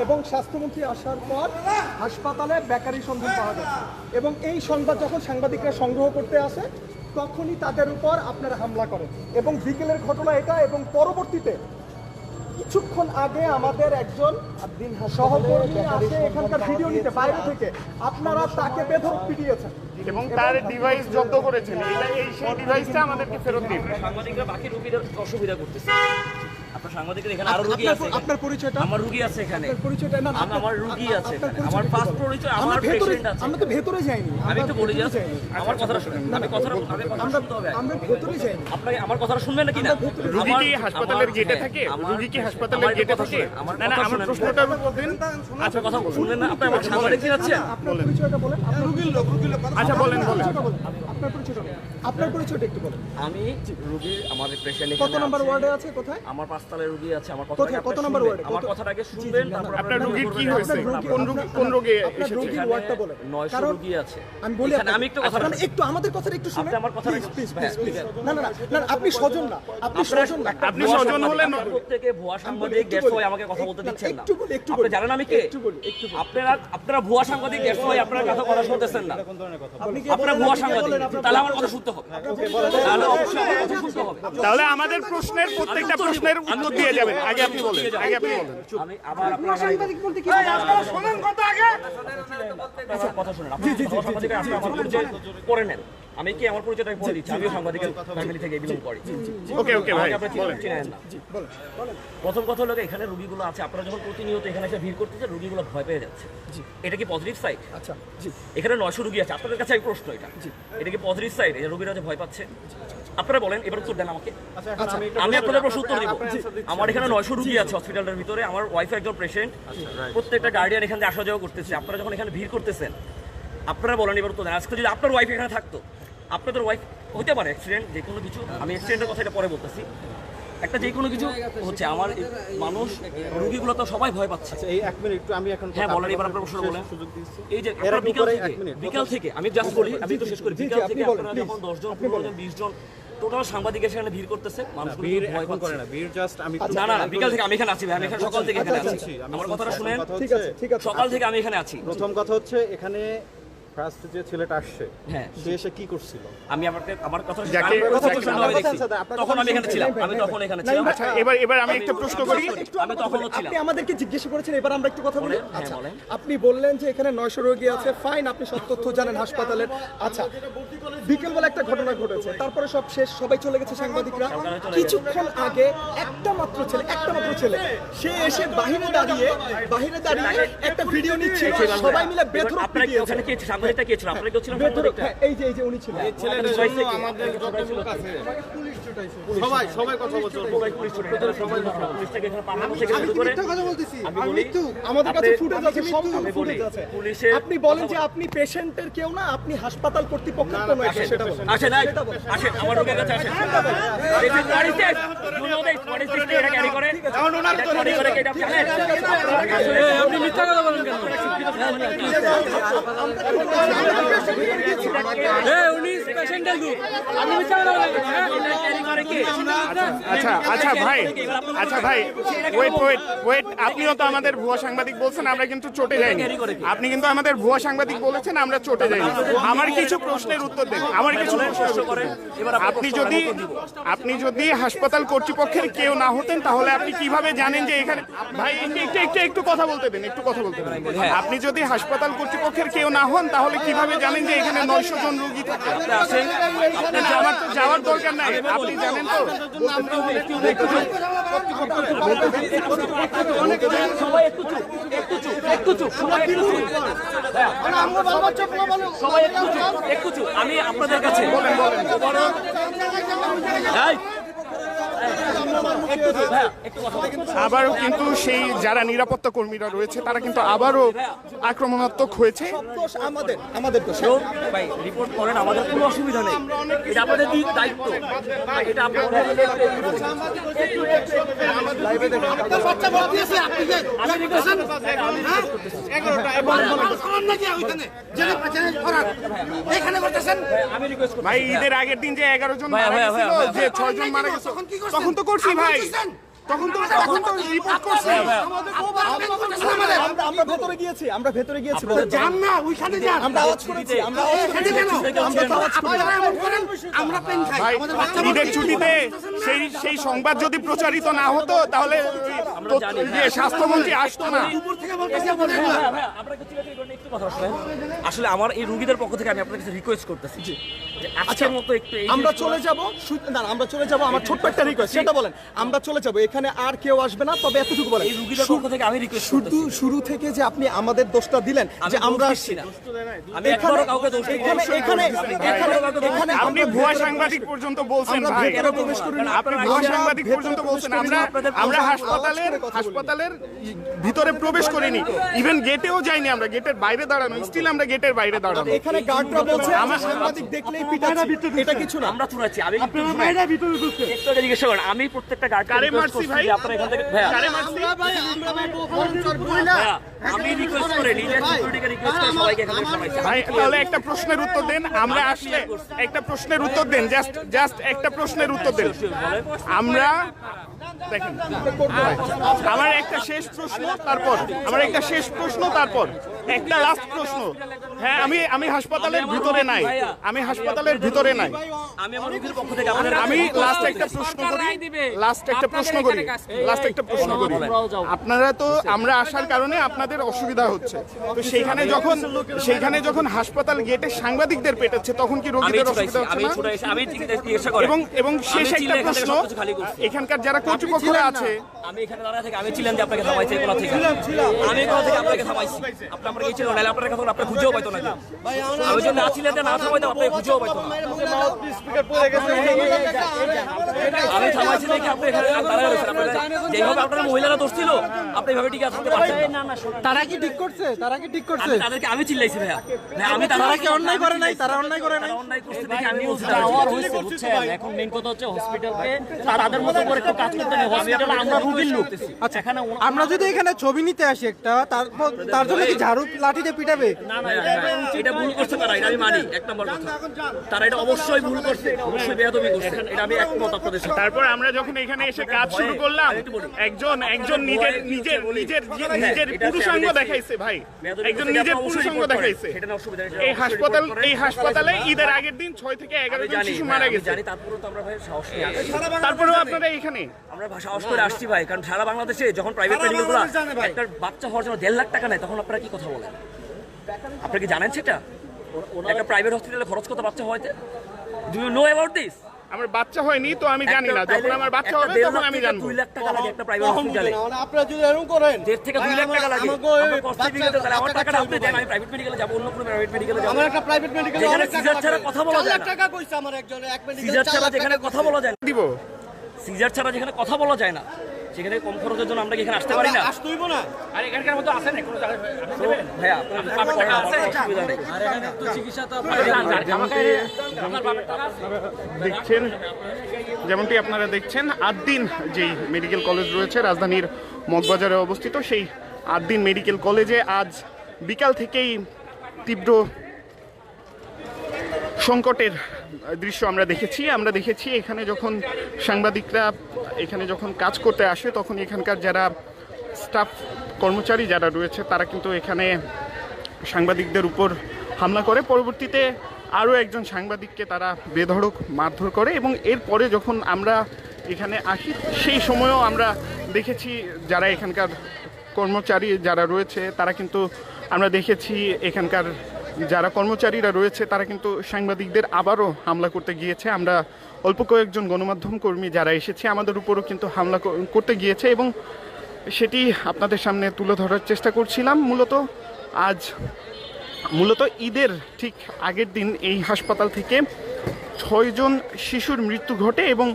এবং স্বাস্থ্যমন্ত্রী আসার পর হাসপাতালে বেকারি সন্ধান পাওয়া যাচ্ছে এবং এই সংবাদ যখন সাংবাদিকরা সংগ্রহ করতে আসে তখনই তাদের উপর আপনারা হামলা করেন এবং বিকেলের ঘটনা এটা এবং পরবর্তীতে কিছুক্ষণ আগে আমাদের একজন সহকর্মী আসে এখানকার ভিডিও নিতে বাইরে থেকে, আপনারা তাকে বেধড়ক পিটিয়েছেন এবং তার ডিভাইস জব্দ করেছেন। এই সেই ডিভাইসটা আমাদেরকে ফেরত দিন। সাংবাদিকরা বাকি রোগীদের অসুবিধা করতেছে। আপনার সাংবাদিকদের এখানে আরো রোগী আছে। আপনার পরিচয়টা? আমার রোগী আছে এখানে। পরিচয়টা না, আমার রোগী আছে এখানে। আমার ফার্স্ট পরিচয় আমার পেশেন্ট আছে। আমরা তো ভেতরে যাইনি। আমি একটু বলে যাচ্ছি। আমার কথাটা শুনুন। আমি কথাটা শুনতে হবে। আমরা ভেতরে যাইনি। আপনি আমার কথাটা শুনবেন নাকি না? রোগী কি হাসপাতালের গেটে থাকে? রোগী কি হাসপাতালের গেটে থাকে? না না, আমার প্রশ্নটার উত্তর দিন। আচ্ছা, কথা শুনলেন না? আপনি আমার সাংবাদিক আছেন? আপনার পরিচয়টা বলেন। আপনি রোগীর লোক। আচ্ছা, বলেন বলেন। আপনার পরিচয়টা একটু বলেন। আমি রোগী, আমাদের পেশেন্ট কত নম্বর ওয়ার্ডে আছে? কোথায়? আমার 5 তলায় রোগী আছে। আমার কত নম্বর ওয়ার্ডে? আমার কথাটা আগে শুনবেন, তারপর আপনার রোগীর কি হয়েছে? কোন রোগী এসেছে? রোগীর ওয়ার্ডটা বলেন। 900 রোগী আছে। আমি বলি আমি একটু কথা একটু আমাদের কথাটা একটু শুনুন। আপনি আমার কথাটা প্লিজ। না না না, আপনি স্বজন না। আপনি স্বজন না। আপনি স্বজন হলেন প্রত্যেকে ভুয়া সাংবাদিক, দেড়শো আমাকে কথা বলতে দিচ্ছেন না। আপনি জানেন আমি কে? আপনারা ভুয়া সাংবাদিক, দেড়শো আপনারা কথা কথা শুনতেছেন না। আপনারা ভুয়া সাংবাদিক, তাহলে আমার কথা শুনতে হবে। তাহলে অবশ্যই আমার কথা শুনতে হবে। তাহলে আমাদের প্রশ্নের প্রত্যেকটা প্রশ্নের উত্তর দিয়ে যাবেন। আগে আপনি বলেন। আমি আবার আপনারা সাংবাদিক বলতে কি শুনুন কথা আগে। কথা শুনেন। আপনি সাংবাদিক আপনি আমার পরিচয় করে নেন। আমি কি আমার পরিচয়টা বলে দিচ্ছি। আমিও সাংবাদিকের ফ্যামিলি থেকে বিলং করি। ওকে ওকে ভাই, বলেন। প্রথম কথা হলো এখানে রোগীগুলো আছে, আপনারা যখন প্রতিনিয়ত এখানে এসে ভিড় করতেছে রোগীগুলো ভয় পেয়ে যাচ্ছে। এটা কি পজিটিভ সাইড? আচ্ছা, জি। এখানে 900 রোগী আছে, আপনাদের কাছে এক প্রশ্ন, এটা কি পজিটিভ সাইড? এই রোগীরা যে ভয় পাচ্ছে, আপনারা বলেন, এবার উত্তর দেন আমাকে। আমি আপনাদের প্রশ্ন উত্তর দিব। আমার এখানে 900 রোগী আছে হসপিটালের ভিতরে, আমার ওয়াইফ একজন পেশেন্ট, প্রত্যেকটা গার্ডিয়ান এখানে আসা যাওয়া করতেছে। আপনারা যখন এখানে ভিড় করতেছেন আপনারা বলেন, এবার উত্তর দেন। আজকে যদি আপনার ওয়াইফ এখানে থাকতো, আপনাদের ওয়াইফ হতে পারে অ্যাক্সিডেন্ট, যে কোনো কিছু, আমি অ্যাক্সিডেন্টের কথা এটা পরে বলতেছি, একটা যে কোনো কিছু হচ্ছে, আমার মানুষ রোগীগুলো তো সবাই ভয় পাচ্ছে। এই 1 মিনিট একটু আমি এখন হ্যাঁ বলেন, এবার আপনার প্রশ্ন বলেন। এই যে এর বিকাল থেকে আমি জাস্ট বলি, আমি তো শেষ করি। বিকাল থেকে আপনারা যখন 10 জন 15 জন 20 জন টোটাল সাংবাদিকের সেখানে ভিড় করতেছে, মানুষগুলো ভয় পাচ্ছে না। ভিড় জাস্ট আমি না না বিকাল থেকে আমি এখানে আছি ভাই, আমি এখানে সকাল থেকে এখানে আছি। আমার কথাটা শুনেন। ঠিক আছে, ঠিক আছে। সকাল থেকে আমি এখানে আছি। প্রথম কথা হচ্ছে এখানে ফার্স্ট যে ছেলেটা আসছে, হ্যাঁ, সে এসে কি করছিল? আমি আমার কথা তখন আমি এখানে ছিলাম। আমি তখন এখানে ছিলাম। আচ্ছা, এবার আমি একটা প্রশ্ন করি। আমি তখনও ছিলাম। আপনি আমাদেরকে জিজ্ঞেস করেছেন, এবার আমরা একটু কথা বলি। আচ্ছা, বলেন। আপনি বললেন যে এখানে 900 রোগী আছে, ফাইন, আপনি সব তথ্য জানেন হাসপাতালের। আচ্ছা, বিকেলবেলা একটা ঘটনা ঘটেছে, তারপরে সব শেষ, সবাই চলে গেছে সাংবাদিকরা। কিছুক্ষণ আগে একটা মাত্র ছেলে সে এসে বাহিরে দাঁড়িয়ে একটা ভিডিও নিচ্ছে, সবাই মিলে বেধড়ক পিটিয়েছে। ওখানে কে সাংবাদিকটা কে ছিল? আপনারা কেউ ছিলেন সাংবাদিকটা? এই যে উনি ছিলেন। আমাদের যত লোক আছে সবাই কথা বলছে। পুলিশটাকে এখানে পাঠানো থেকে শুরু করে কথা বলতেছি, আমি বলি, আমাদের কাছে ফুটেজ আছে, সব আমি বলি, ফুটেজ আছে। পুলিশের আপনি বলেন যে আপনি পেশেন্টের কেউ না, আপনি হাসপাতাল কর্তৃপক্ষের কোনো একটা, সেটা বলেন। আসেন আমার রোগীর কাছে আসেন। এটা ক্যারি করে এটা জানেন? আপনি মিথ্যা কথা বলেন কেন? উনি পেশেন্টের গ্রুপ, আমি মিথ্যা কথা বলেন কেন? এটা ক্যারি করে কে? আচ্ছা ভাই, ওয়েট। আপনিও তো আমাদের ভুয়া সাংবাদিক বলছেন, আমরা কিন্তু চটে যাইনি। আপনি কিন্তু আমাদের ভুয়া সাংবাদিক বলেছেন, আমরা চটে যাইনি। আমার কিছু প্রশ্নের উত্তর দেন। আপনি যদি হাসপাতাল কর্তৃপক্ষের কেউ না হতেন তাহলে আপনি কিভাবে জানেন যে এখানে, ভাই একটু কথা বলতে দেন। আপনি যদি হাসপাতাল কর্তৃপক্ষের কেউ না হন তাহলে কিভাবে জানেন যে এখানে 900 জন রোগী থাকে? আমার তো যাওয়ার দরকার নাই, আপনি জানেন তো। আমি আপনাদের কাছে আবারও কিন্তু সেই যারা নিরাপত্তা কর্মীরা রয়েছে তারা কিন্তু আবারও আক্রমণাত্মক হয়েছে। দোষ আমাদের দোষ। ভাই রিপোর্ট করেন, আমাদের কোনো অসুবিধা নেই, এটা আপনাদের দায়িত্ব, এটা আপনাদের ভাই ঈদের আগের দিন যে 11 জন মারা গেছিল, যে 6 জন মারা গেছে, তখন তো করছি ভাই, তখন তো রিপোর্ট করছি। আমরা ভেতরে গিয়েছি, যান না ওইখানে যান, আমরা আওয়াজ করেছি, ভাই ঈদের ছুটিতে সেই সংবাদ যদি প্রচারিত না হতো তাহলে স্বাস্থ্যমন্ত্রী আসতো না। আসলে আমার এই রোগীদের পক্ষ থেকে আমি আপনার কাছে রিকোয়েস্ট করতেছি যে আজকের মতো একটু আমরা চলে যাব, আমার ছোট্ট একটা রিকোয়েস্ট, সেটা বলেন। আমরা চলে যাব, এখানে আর কেউ আসবে না, তবে এতটুকু বলেন এই রোগীদের পক্ষ থেকে আমি রিকোয়েস্ট করতেছি, শুরু থেকে যে আপনি আমাদের দোষটা দিলেন যে আমরা আসছি না, আমি একবারও কাউকে দোষ দিই না। এখানে আপনি ভুয়া সাংবাদিক পর্যন্ত বলছেন ভাই, আপনি ভুয়া সাংবাদিক পর্যন্ত বলছেন। আমরা হাসপাতালের ভিতরে প্রবেশ করিনি, ইভেন গেটেও যাইনি, আমরা গেটের বাইরে দাঁড়ানো, স্টিল আমরা গেটের বাইরে দাঁড়ানো। এখানে গার্ডরা বলছে আমার সাংবাদিক দেখলেই পিটাচ্ছি, এটা কিছু না। আমরা চুরাচ্ছি, আমি একটু জিজ্ঞেস করেন, আমি প্রত্যেকটা গার্ডকে কারে রিকোয়েস্ট মারছি করছি ভাই? যে আপনারা এখান থেকে ভাইয়া কারে মারছি? ভাইয়া, আমি রিকোয়েস্ট করে নিজের সিকিউরিটিকে রিকোয়েস্ট করে সবাইকে এখান থেকে সরাইছি। ভাই তাহলে একটা প্রশ্নের উত্তর দেন, আমরা আসলে একটা প্রশ্নের উত্তর দেন, জাস্ট একটা প্রশ্নের উত্তর দেন। আমরা দেখেন, আমার একটা শেষ প্রশ্ন, তারপর একটা লাস্ট প্রশ্ন। হ্যাঁ, আমি হাসপাতালের ভিতরে নাই, আমি আমার রোগীর পক্ষ থেকে আমি লাস্ট একটা প্রশ্ন করি। আপনারা তো আমরা আসার কারণে আপনাদের অসুবিধা হচ্ছে, তো সেইখানে যখন হাসপাতাল গেটে সাংবাদিকদের পেটাচ্ছে তখন কি রোগীদের অসুবিধা হচ্ছে না? এবং শেষ একটা প্রশ্ন, এখানকার যারা কর্তৃপক্ষরা আছে, আমি এখানে দাঁড়ায় থেকে আমি ছিলাম যে আপনাকে থামাইছি কোথা থেকে, আমি কোথা থেকে আপনাকে থামাইছি, আপনি আমার গিয়েছিল নাহলে আপনার কথা আপনি খুঁজেও পাইতো না, আমি যদি না ছিলেন না থামাইতো আপনাকে খুঁজেও পাইতো না, আমি থামাইছি দেখে আপনি এখানে দাঁড়ায় রয়েছেন, আপনারা যেভাবে আপনার মহিলারা দোষ ছিল আপনি এভাবে টিকে থাকতে পারছেন না। তারা কি ঠিক করছে? তাদেরকে আমি চিল্লাইছি ভাইয়া, আমি তারা কি অন্যায় করে নাই? অন্যায় করছে দেখে আমি বলছি যাওয়ার হয়েছে, বুঝছেন? এখন মেইন কথা হচ্ছে হসপিটালে তাদের মতো করে একটু কাজ করতে নেই, হসপিটালে আমরা রোগীর লোক। আচ্ছা, এখানে আমরা যদি এখানে ছবি নিতে আসি একটা, তার জন্য কি ঝাড়ু লাঠিতে পিটাবে? না এটা ভুল করছে তারা, এটা আমি মানি, এক নম্বর কথা, তারা এটা অবশ্যই ভুল করছে, অবশ্যই বেয়াদবি করছে, এটা আমি একমত আপনাদের সাথে। তারপর আমরা যখন এখানে এসে কাজ শুরু করলাম, একজন নিজের পুরুষাঙ্গ দেখাইছে ভাই, একজন নিজের পুরুষাঙ্গ দেখাইছে। এই হাসপাতালে ঈদের আগের দিন 6 থেকে 11 জন শিশু মারা গেছে, তারপরেও তো আমরা ভাই সাহস নিয়ে আসছি, তারপরেও আপনারা এখানে আমরা সাহস করে আসছি ভাই, কারণ সারা বাংলাদেশে যখন প্রাইভেট মেডিকেলগুলো একটা বাচ্চা হওয়ার জন্য 1.5 লাখ টাকা নেয়, তখন আপনারা কি কথা বলেন? আপনারা কি জানেন সেটা? একটা প্রাইভেট হসপিটালে খরচ কত বাচ্চা হওয়াতে? Do you know about this? আমার বাচ্চা হয়নি তো আমি জানি না, যখন আমার বাচ্চা হবে তখন আমি জানবো। 2 লাখ টাকা লাগে একটা প্রাইভেট হসপিটালে, আপনারা যদি এরকম করেন 1.5 থেকে 2 লাখ টাকা লাগে, আমার কষ্ট দিতে তাহলে আমার টাকাটা আপনি দেন, আমি প্রাইভেট মেডিকেলে যাব, অন্য কোনো প্রাইভেট মেডিকেলে যাব। আমার একটা প্রাইভেট মেডিকেলে যেখানে সিজার ছাড়া কথা বলা যায় না, টাকা কইছে আমার একজন, এক মেডিকেল সিজার ছাড়া যেখানে কথা বলা যায় না, দিব সিজার ছাড়া যেখানে কথা বলা যায় না, সেখানে কম খরচের জন্য আমরা কি এখানে আসতে পারি না? আসতেইব না। আর এখানকার মতো আছে না কোনো জায়গায় ভাইয়া, আপনার টাকা আছে, অসুবিধা নেই। আর এখানে তো চিকিৎসা তো দেখছেন, যেমনটি আপনারা দেখছেন, আদ্দিন যেই মেডিকেল কলেজ রয়েছে রাজধানীর মগবাজারে অবস্থিত, সেই আদ্দিন মেডিকেল কলেজে আজ বিকাল থেকেই তীব্র সংকটের দৃশ্য আমরা দেখেছি। এখানে যখন সাংবাদিকরা এখানে যখন কাজ করতে আসে তখন এখানকার যারা স্টাফ কর্মচারী যারা রয়েছে তারা কিন্তু এখানে সাংবাদিকদের উপর হামলা করে, পরবর্তীতে আরও একজন সাংবাদিককে তারা বেধড়ক মারধর করে, এবং এরপরে যখন আমরা এখানে আসি সেই সময়ও আমরা দেখেছি যারা এখানকার কর্মচারী যারা রয়েছে তারা কিন্তু আমরা দেখেছি এখানকার যারা কর্মচারীরা রয়েছে তারা কিন্তু সাংবাদিকদের আবারও হামলা করতে গিয়েছে। আমরা অল্প কয়েকজন গণমাধ্যম কর্মী যারা এসেছে আমাদের উপরও কিন্তু হামলা করতে গিয়েছে, এবং সেটি আপনাদের সামনে তুলে ধরার চেষ্টা করছিলাম। মূলত ঈদের ঠিক আগের দিন এই হাসপাতাল থেকে 6 জন শিশুর মৃত্যু ঘটে এবং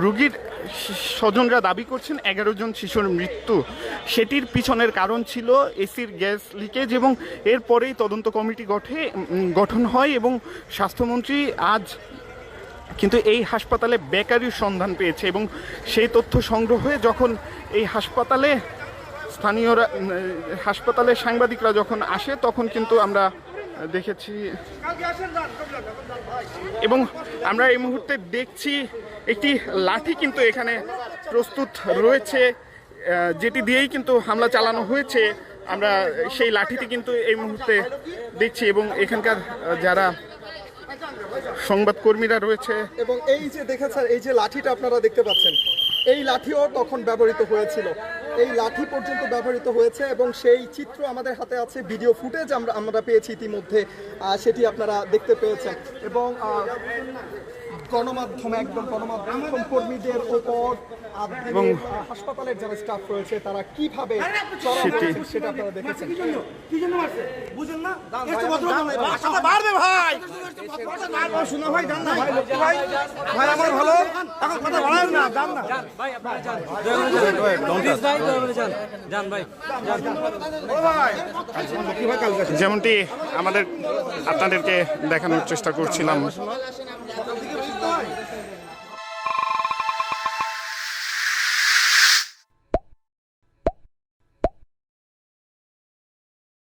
রোগীর স্বজনরা দাবি করছেন 11 জন শিশুর মৃত্যু, সেটির পিছনের কারণ ছিল এসির গ্যাস লিকেজ, এবং এরপরেই তদন্ত কমিটি গঠন হয় এবং স্বাস্থ্যমন্ত্রী আজ কিন্তু এই হাসপাতালে বেকারির সন্ধান পেয়েছে, এবং সেই তথ্য সংগ্রহ হয়ে যখন এই হাসপাতালে সাংবাদিকরা যখন আসে তখন কিন্তু আমরা দেখেছি, এবং আমরা এই মুহূর্তে দেখছি একটি লাঠি কিন্তু এখানে প্রস্তুত রয়েছে, যেটি দিয়েই কিন্তু হামলা চালানো হয়েছে। আমরা সেই লাঠিটি কিন্তু এই মুহূর্তে দেখছি, এবং এখানকার যারা সংবাদকর্মীরা রয়েছে, এবং এই যে দেখেছেন এই যে লাঠিটা আপনারা দেখতে পাচ্ছেন, এই লাঠিও তখন ব্যবহৃত হয়েছিল, এই লাঠি পর্যন্ত ব্যবহৃত হয়েছে, এবং সেই চিত্র আমাদের হাতে আছে, ভিডিও ফুটেজ আমরা পেয়েছি ইতিমধ্যে, সেটি আপনারা দেখতে পেয়েছেন। এবং গণমাধ্যম কর্মীদের ওপর এবং হাসপাতালের যারা স্টাফ রয়েছে তারা কিভাবে সেটা আপনারা দেখেছেন। যেমনটি আপনাদেরকে দেখানোর চেষ্টা করছিলাম,